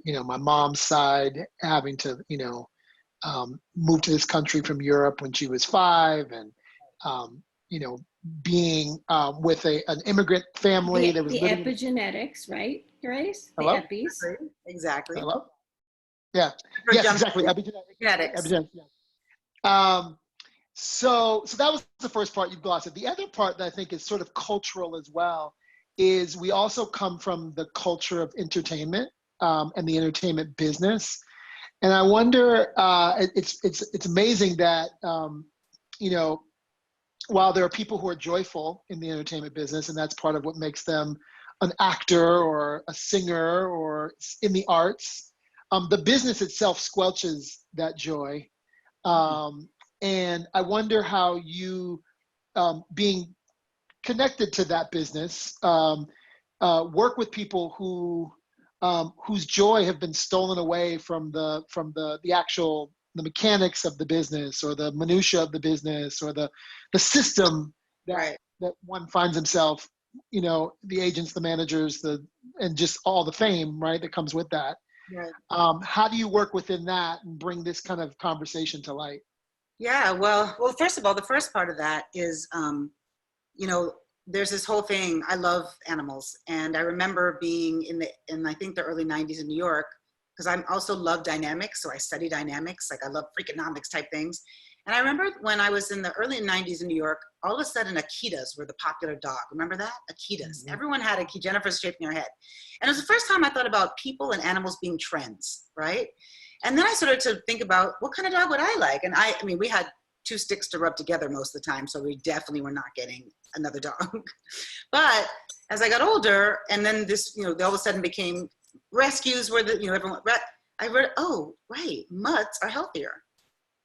my mom's side having to move to this country from Europe when she was 5, and being with an immigrant family that was the living. Epigenetics, right, Grace? The Hello? epis. Exactly. Hello? Yeah. Yes, exactly. Genetics. Epigenetics. Yeah. So that was the first part you glossed. The other part that I think is sort of cultural as well is we also come from the culture of entertainment and the entertainment business. And I wonder, it's amazing that, while there are people who are joyful in the entertainment business, and that's part of what makes them an actor or a singer or in the arts, the business itself squelches that joy. And I wonder how you, being connected to that business, work with people whose joy have been stolen away from the actual the mechanics of the business, or the minutia of the business, or the system that one finds himself, the agents, the managers, and just all the fame, right, that comes with that. Right. How do you work within that and bring this kind of conversation to light? Yeah, well, first of all, the first part of that is, there's this whole thing. I love animals, and I remember being in I think the early 90s in New York, because I also love dynamics, so I study dynamics. Like, I love Freakonomics type things. And I remember when I was in the early 90s in New York, all of a sudden Akitas were the popular dog. Remember that? Akitas. Mm-hmm. Everyone had Akita. Jennifer's shaking her head. And it was the first time I thought about people and animals being trends, right? And then I started to think about, what kind of dog would I like? And I mean, we had 2 sticks to rub together most of the time, so we definitely were not getting another dog. But as I got older, and then this, they all of a sudden became rescues where everyone, I read, oh, right, mutts are healthier,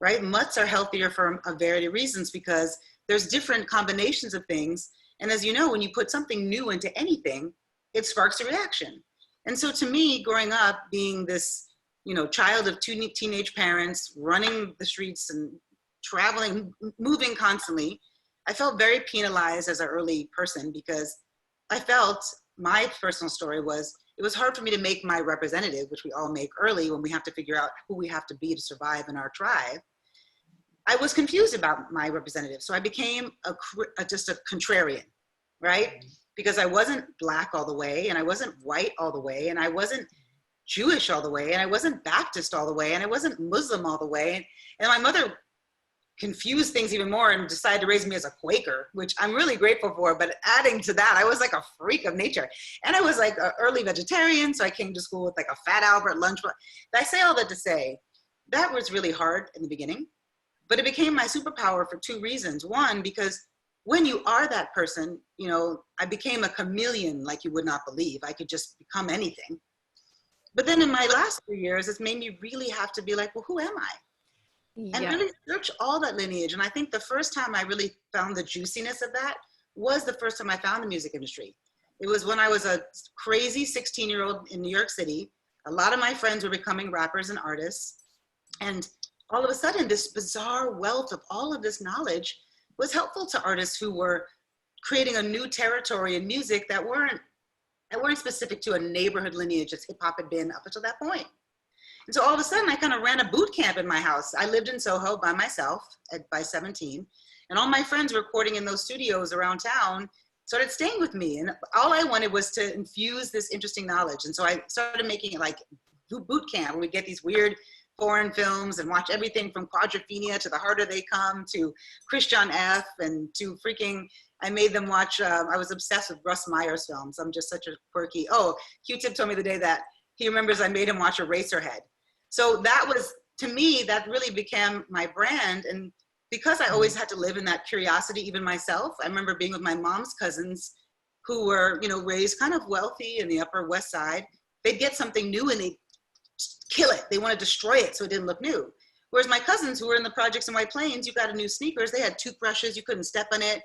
right? Mutts are healthier for a variety of reasons, because there's different combinations of things. And as you know, when you put something new into anything, it sparks a reaction. And so to me, growing up, being this, child of 2 teenage parents, running the streets and traveling, moving constantly, I felt very penalized as an early person, because I felt, my personal story was, it was hard for me to make my representative, which we all make early when we have to figure out who we have to be to survive in our tribe. I was confused about my representative. So I became just a contrarian, right? Because I wasn't Black all the way, and I wasn't white all the way, and I wasn't Jewish all the way, and I wasn't Baptist all the way, and I wasn't Muslim all the way. And my mother confused things even more and decided to raise me as a Quaker, which I'm really grateful for. But adding to that, I was like a freak of nature. And I was like an early vegetarian, so I came to school with like a Fat Albert lunch. I say all that to say, that was really hard in the beginning, but it became my superpower for 2 reasons. One, because when you are that person, I became a chameleon like you would not believe. I could just become anything. But then in my last 3 years, it's made me really have to be like, well, who am I? And really search all that lineage. And I think the first time I really found the juiciness of that was the first time I found the music industry. It was when I was a crazy 16-year-old in New York City. A lot of my friends were becoming rappers and artists. And all of a sudden, this bizarre wealth of all of this knowledge was helpful to artists who were creating a new territory in music that weren't specific to a neighborhood lineage as hip hop had been up until that point. And so all of a sudden, I kind of ran a boot camp in my house. I lived in Soho by myself by 17. And all my friends recording in those studios around town started staying with me. And all I wanted was to infuse this interesting knowledge. And so I started making it like boot camp, where we get these weird foreign films and watch everything from Quadrophenia to The Harder They Come to Christian F. and to freaking, I made them watch, I was obsessed with Russ Meyer's films. I'm just such a quirky, Q-Tip told me the day that he remembers I made him watch Eraserhead. So that was, to me, that really became my brand. And because I always had to live in that curiosity, even myself, I remember being with my mom's cousins who were, raised kind of wealthy in the Upper West Side. They'd get something new and they'd kill it. They want to destroy it so it didn't look new. Whereas my cousins who were in the projects in White Plains, you got a new sneakers, they had toothbrushes, you couldn't step on it.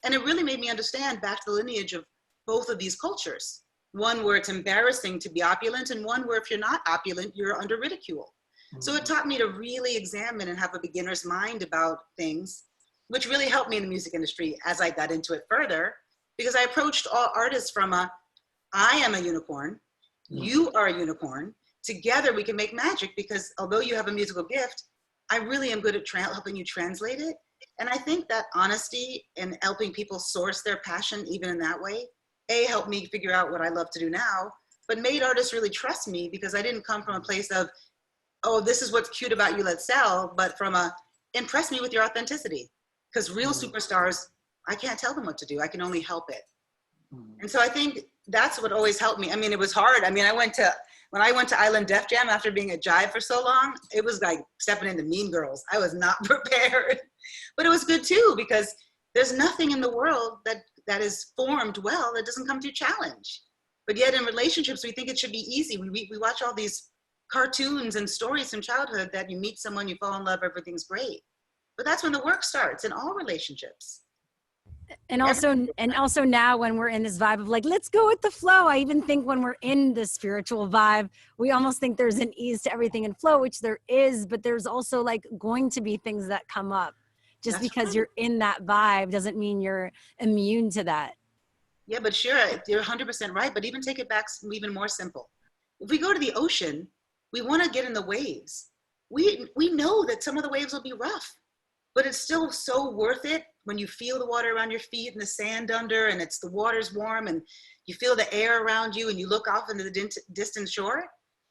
And it really made me understand back to the lineage of both of these cultures, one where it's embarrassing to be opulent, and one where if you're not opulent, you're under ridicule. So it taught me to really examine and have a beginner's mind about things, which really helped me in the music industry as I got into it further, because I approached all artists from I am a unicorn, you are a unicorn, together we can make magic, because although you have a musical gift, I really am good at helping you translate it. And I think that honesty and helping people source their passion, even in that way, helped me figure out what I love to do now, but made artists really trust me, because I didn't come from a place of, oh, this is what's cute about you, let's sell, but from impress me with your authenticity. Because real superstars, I can't tell them what to do. I can only help it. And so I think that's what always helped me. I mean, it was hard. I mean, when I went to Island Def Jam after being at Jive for so long, it was like stepping into Mean Girls. I was not prepared, but it was good too, because there's nothing in the world that is formed well that doesn't come through challenge. But yet in relationships, we think it should be easy. We watch all these cartoons and stories from childhood that you meet someone, you fall in love, everything's great. But that's when the work starts in all relationships. And also now when we're in this vibe of like, let's go with the flow. I even think when we're in the spiritual vibe, we almost think there's an ease to everything in flow, which there is, but there's also like going to be things that come up. Just That's because right. you're in that vibe doesn't mean you're immune to that. Yeah, but Shira, you're 100% right. But even take it back even more simple. If we go to the ocean, we want to get in the waves. We know that some of the waves will be rough, but it's still so worth it when you feel the water around your feet and the sand under, and the water's warm, and you feel the air around you, and you look off into the distant shore.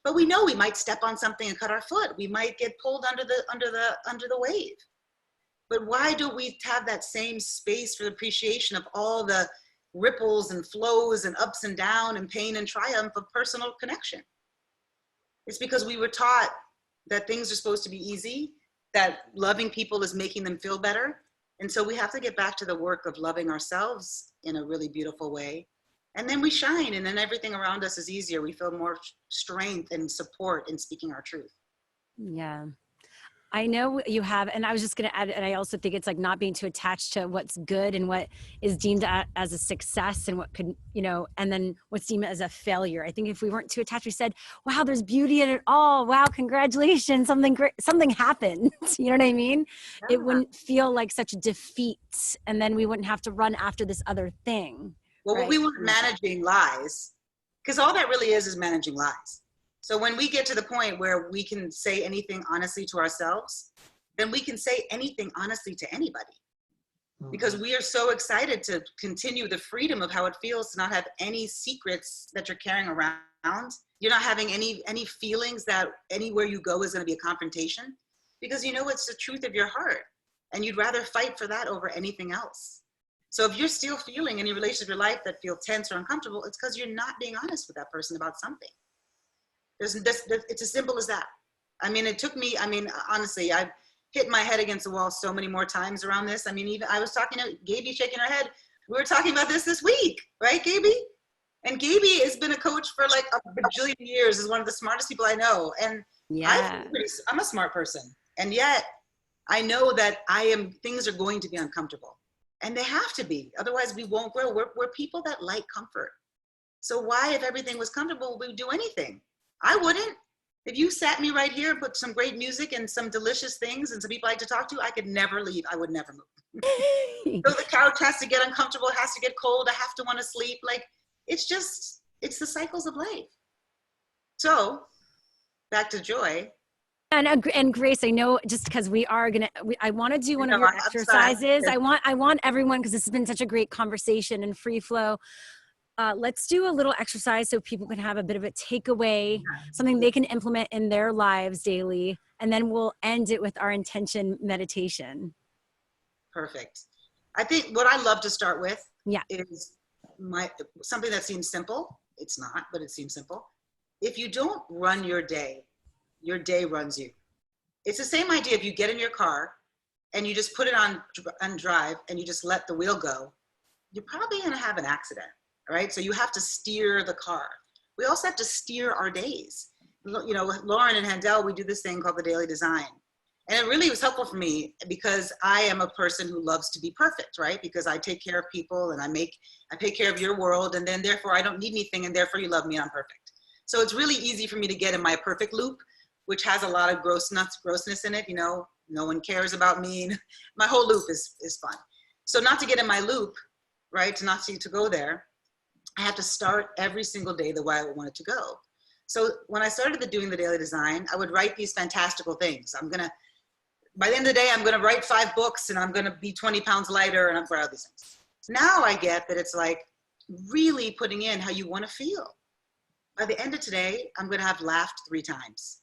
But we know we might step on something and cut our foot. We might get pulled under the wave. But why don't we have that same space for the appreciation of all the ripples and flows and ups and down and pain and triumph of personal connection? It's because we were taught that things are supposed to be easy, that loving people is making them feel better. And so we have to get back to the work of loving ourselves in a really beautiful way. And then we shine, and then everything around us is easier. We feel more strength and support in speaking our truth. Yeah. I know you have, and I was just going to add, and I also think it's like not being too attached to what's good and what is deemed as a success and what could, and then what's deemed as a failure. I think if we weren't too attached, we said, wow, there's beauty in it all. Wow, congratulations. Something great, something happened. You know what I mean? Yeah. It wouldn't feel like such defeat. And then we wouldn't have to run after this other thing. Well, right? we weren't managing lies, because all that really is managing lies. So when we get to the point where we can say anything honestly to ourselves, then we can say anything honestly to anybody. Because we are so excited to continue the freedom of how it feels to not have any secrets that you're carrying around. You're not having any feelings that anywhere you go is going to be a confrontation, because it's the truth of your heart, and you'd rather fight for that over anything else. So if you're still feeling any relationship in your life that feel tense or uncomfortable, it's because you're not being honest with that person about something. It's as simple as that. I mean, it took me, honestly, I've hit my head against the wall so many more times around this. I mean, even I was talking to Gaby, shaking her head. We were talking about this week, right, Gaby? And Gaby has been a coach for like a bajillion years, is one of the smartest people I know. And yeah, I'm a smart person. And yet I know that things are going to be uncomfortable, and they have to be. Otherwise we won't grow. We're people that like comfort. So why, if everything was comfortable, we would do anything? I wouldn't. If you sat me right here and put some great music and some delicious things and some people I like to talk to, I could never leave. I would never move. So the couch has to get uncomfortable. It has to get cold. I have to want to sleep. Like, it's the cycles of life. So back to joy. And Grace, I know, just because I want to do one of your exercises. I want everyone, because this has been such a great conversation and free flow. Let's do a little exercise so people can have a bit of a takeaway, something they can implement in their lives daily, and then we'll end it with our intention meditation. Perfect. I think what I love to start with is something that seems simple. It's not, but it seems simple. If you don't run your day runs you. It's the same idea. If you get in your car and you just put it on drive and you just let the wheel go, you're probably going to have an accident. Right? So you have to steer the car. We also have to steer our days. Lauren and Handel, we do this thing called the daily design. And it really was helpful for me because I am a person who loves to be perfect, right? Because I take care of people and I take care of your world, and then therefore I don't need anything, and therefore you love me and I'm perfect. So it's really easy for me to get in my perfect loop, which has a lot of grossness in it. You know, no one cares about me. My whole loop is fun. So not to get in my loop, right? To go there, I have to start every single day the way I want it to go. So when I started doing the daily design, I would write these fantastical things. By the end of the day, I'm going to write 5 books and I'm going to be 20 pounds lighter and I'm proud of these things. Now I get that it's like really putting in how you want to feel. By the end of today, I'm going to have laughed 3 times.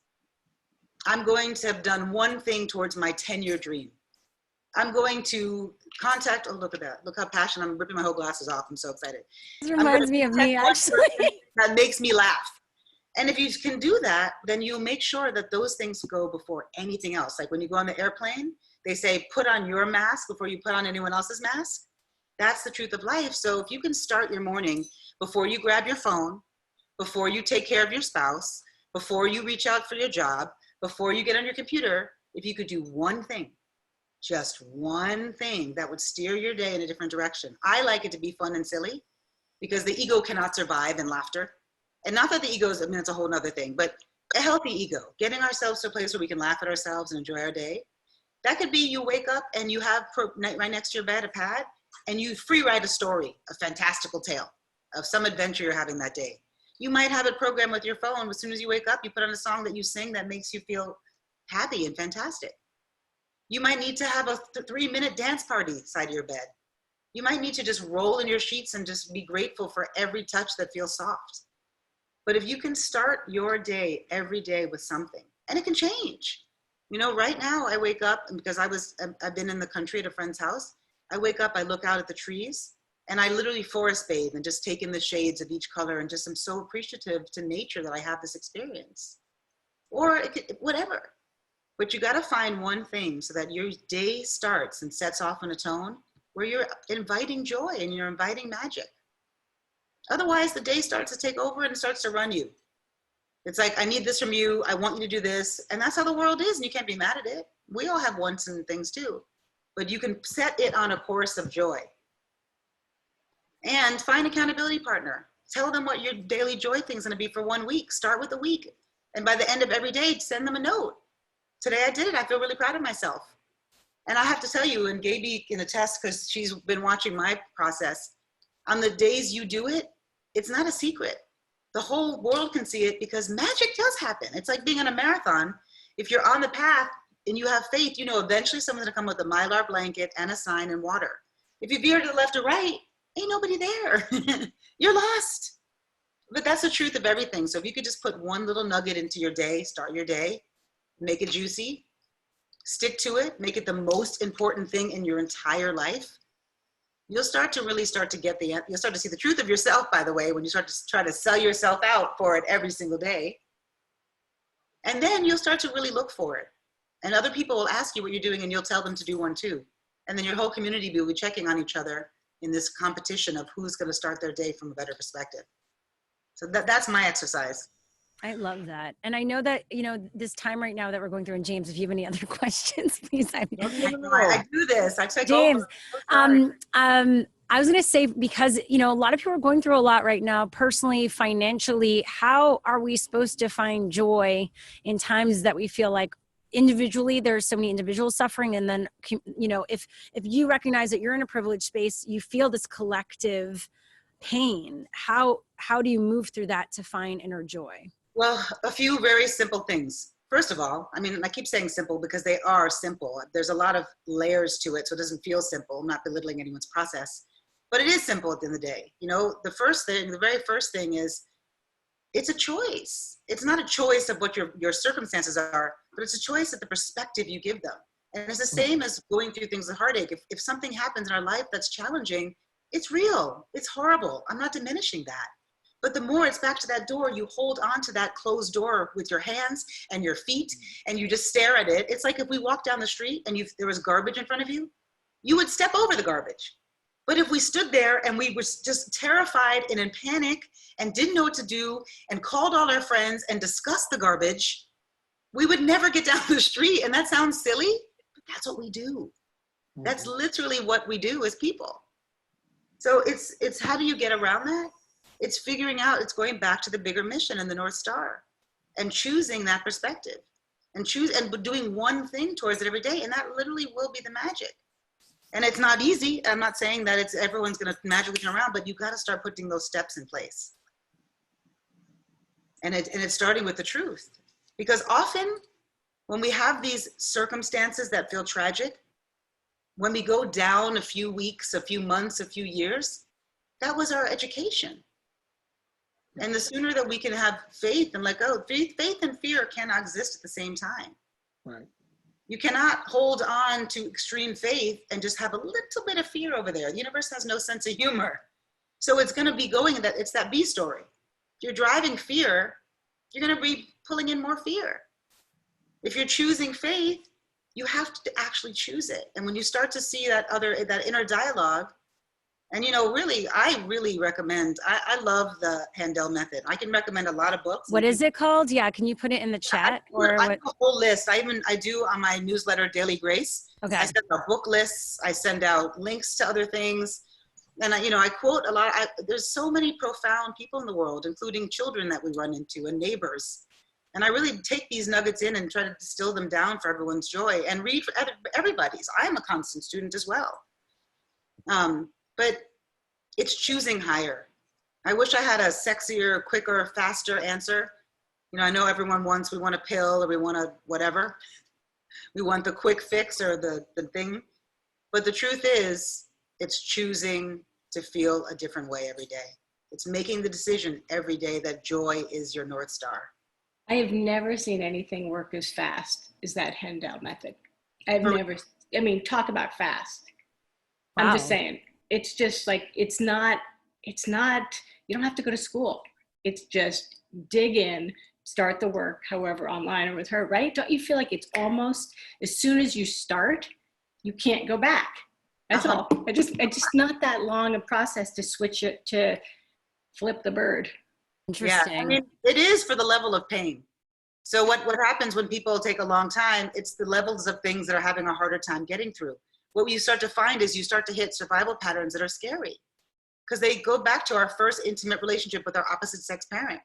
I'm going to have done one thing towards my 10-year dream. I'm going to contact, oh, look at that. Look how passionate, I'm ripping my whole glasses off. I'm so excited. This reminds me of me, actually. That makes me laugh. And if you can do that, then you make sure that those things go before anything else. Like when you go on the airplane, they say, put on your mask before you put on anyone else's mask. That's the truth of life. So if you can start your morning before you grab your phone, before you take care of your spouse, before you reach out for your job, before you get on your computer, if you could do one thing, just one thing that would steer your day in a different direction. I like it to be fun and silly because the ego cannot survive in laughter. And not that the ego is, I mean, it's a whole nother thing, but a healthy ego, getting ourselves to a place where we can laugh at ourselves and enjoy our day. That could be you wake up and you have right next to your bed a pad and you free write a story, a fantastical tale of some adventure you're having that day. You might have it programmed with your phone. As soon as you wake up, you put on a song that you sing that makes you feel happy and fantastic. You might need to have a 3-minute dance party side of your bed. You might need to just roll in your sheets and just be grateful for every touch that feels soft. But if you can start your day every day with something, and it can change. You know, right now I wake up, and because I've been in the country at a friend's house, I wake up, I look out at the trees, and I literally forest bathe and just take in the shades of each color and just am so appreciative to nature that I have this experience. Or whatever. But you got to find one thing so that your day starts and sets off on a tone where you're inviting joy and you're inviting magic. Otherwise, the day starts to take over and starts to run you. It's like, I need this from you. I want you to do this. And that's how the world is. And you can't be mad at it. We all have wants and things too. But you can set it on a course of joy. And find an accountability partner. Tell them what your daily joy thing is going to be for 1 week. Start with a week. And by the end of every day, send them a note. Today I did it. I feel really proud of myself. And I have to tell you, and Gaby can attest because she's been watching my process, on the days you do it, it's not a secret. The whole world can see it because magic does happen. It's like being on a marathon. If you're on the path and you have faith, you know eventually someone's gonna come with a Mylar blanket and a sign and water. If you veer to the left or right, ain't nobody there. You're lost. But that's the truth of everything. So if you could just put one little nugget into your day, start your day, make it juicy, stick to it, make it the most important thing in your entire life, you'll start to really you'll start to see the truth of yourself, by the way, when you start to try to sell yourself out for it every single day. And then you'll start to really look for it. And other people will ask you what you're doing and you'll tell them to do one too. And then your whole community will be checking on each other in this competition of who's going to start their day from a better perspective. So that's my exercise. I love that. And I know that, you know, this time right now that we're going through, and James, if you have any other questions, please. I do this. I take James, over. I was going to say, because, you know, a lot of people are going through a lot right now, personally, financially. How are we supposed to find joy in times that we feel like individually there's so many individuals suffering? And then, you know, if you recognize that you're in a privileged space, you feel this collective pain. How do you move through that to find inner joy? Well, a few very simple things. First of all, I mean, I keep saying simple because they are simple. There's a lot of layers to it, so it doesn't feel simple. I'm not belittling anyone's process, but it is simple at the end of the day. You know, the very first thing is, it's a choice. It's not a choice of what your circumstances are, but it's a choice of the perspective you give them. And it's the same as going through things with heartache. If something happens in our life that's challenging, it's real, it's horrible. I'm not diminishing that. But the more it's back to that door, you hold on to that closed door with your hands and your feet, and you just stare at it. It's like if we walked down the street and there was garbage in front of you, you would step over the garbage. But if we stood there and we were just terrified and in panic and didn't know what to do and called all our friends and discussed the garbage, we would never get down the street. And that sounds silly, but that's what we do. That's literally what we do as people. So it's how do you get around that? It's figuring out, it's going back to the bigger mission and the North Star and choosing that perspective and doing one thing towards it every day. And that literally will be the magic. And it's not easy. I'm not saying that everyone's going to magically turn around, but you got to start putting those steps in place. And it's starting with the truth. Because often when we have these circumstances that feel tragic, when we go down a few weeks, a few months, a few years, that was our education. And the sooner that we can have faith and let go, faith and fear cannot exist at the same time. Right. You cannot hold on to extreme faith and just have a little bit of fear over there. The universe has no sense of humor. So it's going to be it's that B story. If you're driving fear, you're going to be pulling in more fear. If you're choosing faith, you have to actually choose it. And when you start to see that inner dialogue, and really, I really recommend, I love the Handel method. I can recommend a lot of books. What is it called? Yeah, can you put it in the chat? I have a whole list. I do on my newsletter, Daily Grace. Okay. I send out book lists. I send out links to other things. And I quote a lot. There's so many profound people in the world, including children that we run into and neighbors. And I really take these nuggets in and try to distill them down for everyone's joy and read for everybody's. I'm a constant student as well. But it's choosing higher. I wish I had a sexier, quicker, faster answer. I know everyone we want a pill or we want a whatever. We want the quick fix or the thing. But the truth is, it's choosing to feel a different way every day. It's making the decision every day that joy is your North Star. I have never seen anything work as fast as that Handel method. Talk about fast. Wow. I'm just saying, it's just like, it's not, you don't have to go to school. It's just dig in, start the work, however, online or with her, right? Don't you feel like it's almost, as soon as you start, you can't go back? That's all. It's just not that long a process to switch it, to flip the bird. Interesting. Yeah, it is for the level of pain. So what happens when people take a long time, it's the levels of things that are having a harder time getting through. What you start to find is you start to hit survival patterns that are scary because they go back to our first intimate relationship with our opposite sex parent.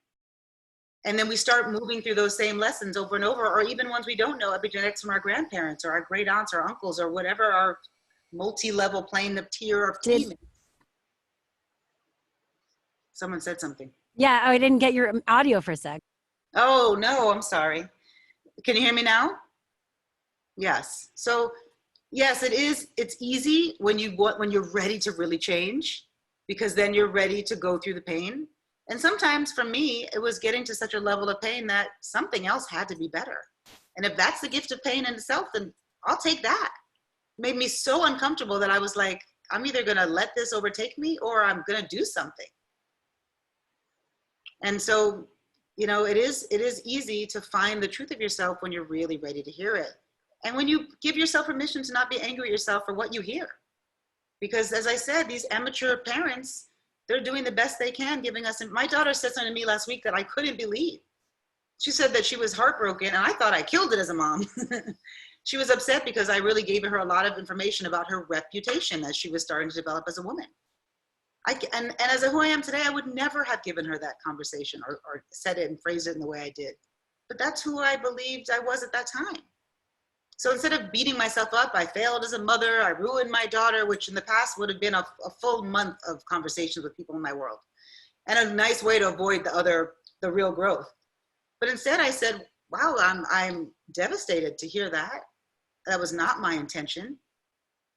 And then we start moving through those same lessons over and over, or even ones we don't know, epigenetics from our grandparents or our great aunts or uncles or whatever our multi-level plane of tier of team. Someone said something. Yeah, I didn't get your audio for a sec. Oh, no, I'm sorry. Can you hear me now? Yes. So yes, it's easy when you're ready to really change, because then you're ready to go through the pain. And sometimes for me, it was getting to such a level of pain that something else had to be better. And if that's the gift of pain in itself, then I'll take that. It made me so uncomfortable that I was like, I'm either going to let this overtake me or I'm going to do something. And so, it is easy to find the truth of yourself when you're really ready to hear it. And when you give yourself permission to not be angry at yourself for what you hear. Because as I said, these amateur parents, they're doing the best they can giving us. And my daughter said something to me last week that I couldn't believe. She said that she was heartbroken and I thought I killed it as a mom. She was upset because I really gave her a lot of information about her reputation as she was starting to develop as a woman. And as who I am today, I would never have given her that conversation or said it and phrased it in the way I did. But that's who I believed I was at that time. So instead of beating myself up, I failed as a mother, I ruined my daughter, which in the past would have been a full month of conversations with people in my world. And a nice way to avoid the real growth. But instead I said, wow, I'm devastated to hear that. That was not my intention.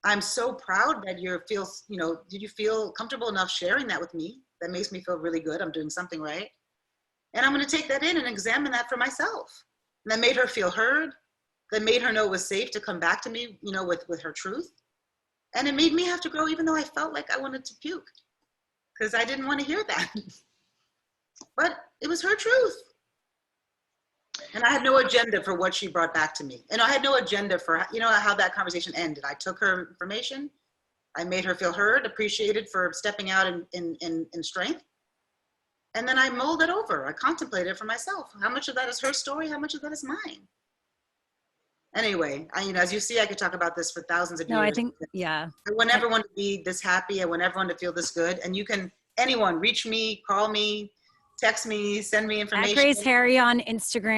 I'm so proud that did you feel comfortable enough sharing that with me? That makes me feel really good. I'm doing something right. And I'm going to take that in and examine that for myself. And that made her feel heard. That made her know it was safe to come back to me, with her truth. And it made me have to grow, even though I felt like I wanted to puke because I didn't want to hear that. But it was her truth. And I had no agenda for what she brought back to me. And I had no agenda for, how that conversation ended. I took her information. I made her feel heard, appreciated for stepping out in strength. And then I mulled it over. I contemplated it for myself. How much of that is her story? How much of that is mine? Anyway, as you see, I could talk about this for thousands of years. No, I think, yeah. I want everyone to be this happy. I want everyone to feel this good. And anyone reach me, call me, text me, send me information. At Grace Harry on Instagram.